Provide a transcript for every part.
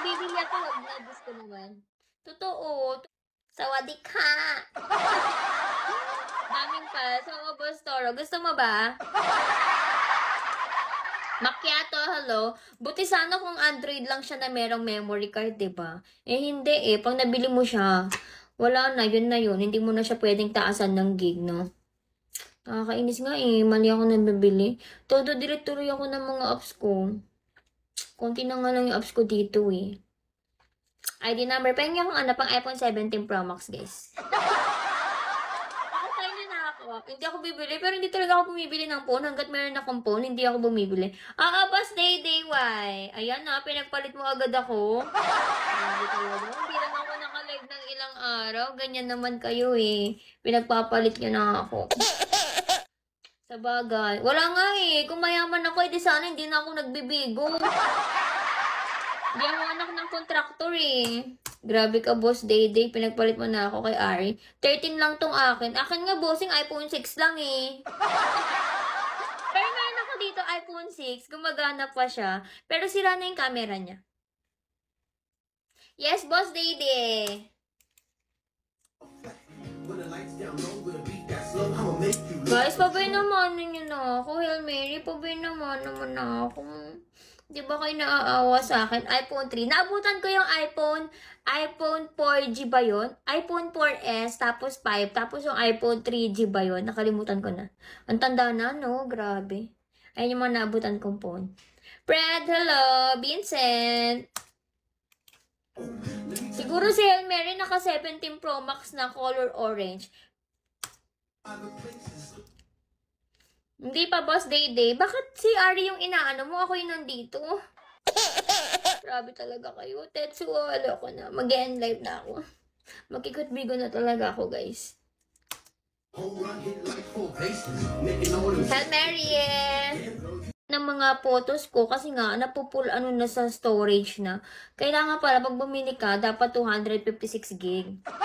bibili ako, wag na. Gusto naman. Totoo. Sawadee ka. Daming pa. So, Boss Toro, gusto mo ba? Macchiato, hello. Buti sana kung Android lang siya na merong memory card, diba? Eh, hindi eh. Pag nabili mo siya, wala na, yun na yun. Hindi mo na siya pwedeng taasan ng gig, no? Nakakainis nga eh. Mali ako nabibili. Todo delete tuloy ako ng mga apps ko. Konti na nga lang yung apps ko dito eh. ID number. Pahingin akong pang iPhone 17 Pro Max, guys. Hindi ako bibili, pero hindi talaga ako bumibili ng phone. Hanggat meron akong phone, hindi ako bumibili. Boss Day, why? Ayan na, pinagpalit mo agad ako. Hindi lang ako nakalive ng ilang araw. Ganyan naman kayo eh. Pinagpapalit nyo na ako. Sa bagay. Wala nga eh. Kung mayaman ako, edi sana hindi na ako nagbibigo. Hindi ako anak ng kontraktor eh. Grabe ka, Boss Day. Pinagpalit mo na ako kay Ari. 13 lang tong akin. Akin nga, bossing, iPhone 6 lang eh. Pero meron ako dito, iPhone 6. Gumagana pa siya. Pero sira na yung camera niya. Yes, Boss Day. Guys, pabay naman nyo na ako. Hail Mary, pabay naman ako. Di ba kayo naaawa sa akin? iPhone 3. Naabutan ko yung iPhone 4G ba yun? iPhone 4S, tapos 5, tapos yung iPhone 3G ba yun? Nakalimutan ko na. Ang tanda na, no? Grabe. Ayun yung mga naabutan kong phone. Fred, hello! Vincent! Siguro si Hail Mary naka 17 Pro Max na color orange. Hindi pa, Boss Day. Bakit si Ari yung inaano mo? Ako yung nandito. Grabe talaga kayo. Tetsuo, ko na. Mag-end live na ako. Magkikot-bigo na talaga ako, guys. Hail Mary! Ng mga photos ko kasi nga napupull na sa storage na. Kailangan pala pag bumili ka, dapat 256 gig. Ito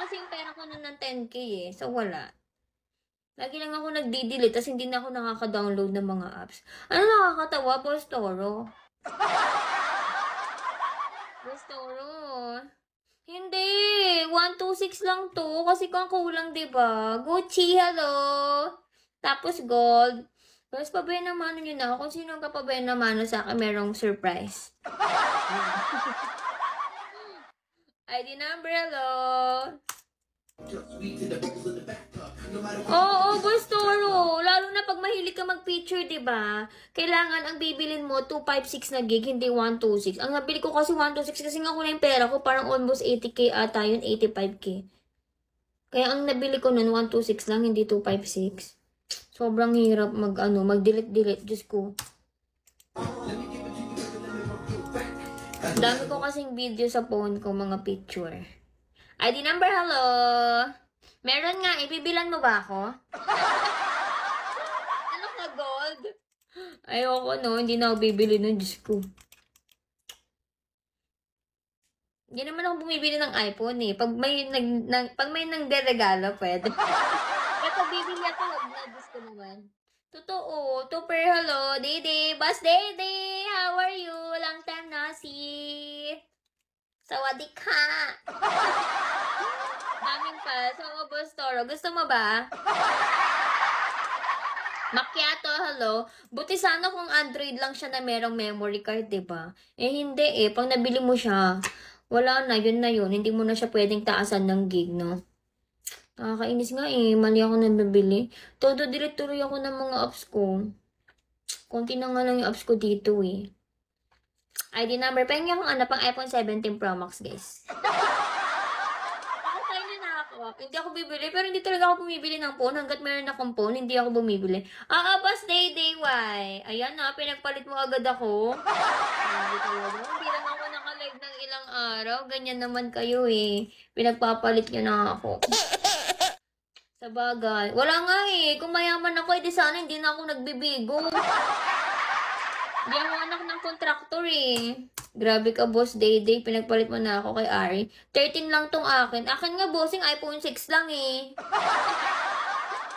kasi yung pera ko na ng 10k eh. So, wala. Lagi lang ako nagdi-delete, tas hindi na ako nakaka-download ng mga apps. Ano nakakatawa, Boss Toro? Boss Toro. Hindi. 126 lang to. Kasi kung kulang, diba? Gucci, hello. Tapos gold. Tapos pabay naman nyo na. Kung sino ka pabay naman sa akin, merong surprise. ID number, hello. Oo, Boss Toro. Lalo na pag mahilig ka mag-picture, diba? Kailangan ang bibilin mo 256 na gig, hindi 126. Ang nabili ko kasi 126 kasi nga ko na yung pera ko, parang almost 80k ata yun, 85k. Kaya ang nabili ko nun 126 lang, hindi 256. Sobrang hirap mag-delete. Diyos ko. Dami ko kasing video sa phone ko, mga picture. ID number, hello. Meron nga, ibibilan mo ba ako? Ano ka, gold? Ayoko, no. Hindi na ako bibili nun, Diyos ko. Hindi naman ako bumibili ng iPhone eh. Pag may nagderegalo, pwede. Kaya pag bibili ako, wag na. Diyos ko naman. Totoo. Super hello. Dede. Boss Dede. How are you? Long time no see. Sawadee ka. Daming pa. So, Boss Toro, gusto mo ba? Macchiato, hello. Buti sana kung Android lang siya na merong memory card, diba? Eh, hindi eh. Pag nabili mo siya, wala na, yun na yun. Hindi mo na siya pwedeng taasan ng gig, no? Nakakainis nga eh. Mali ako nabibili. Todo delete tuloy ako ng mga apps ko. Konti na nga lang yung apps ko dito eh. ID number. Pahingin akong pang iPhone 17 Pro Max, guys. Hindi ako bibili, pero hindi talaga ako bumibili ng phone. Hanggat meron akong phone, hindi ako bumibili. Boss Day, why? Ayan na, pinagpalit mo agad ako. Hindi lang ako nakalive ng ilang araw. Ganyan naman kayo eh. Pinagpapalit nyo na ako. Sa bagay. Wala nga eh. Kung mayaman ako, edi sana hindi na ako nagbibigo. Hindi ako anak ng kontraktor eh. Grabe ka, Boss Day. Pinagpalit mo na ako kay Ari. 13 lang tong akin. Akin nga, bossing, iPhone 6 lang eh.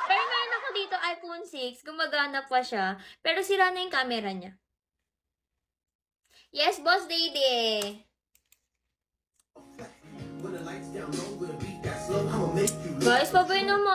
Pero meron ako dito, iPhone 6. Gumagana pa siya. Pero sira na yung camera niya. Yes, Boss Dede. Guys, pabay naman.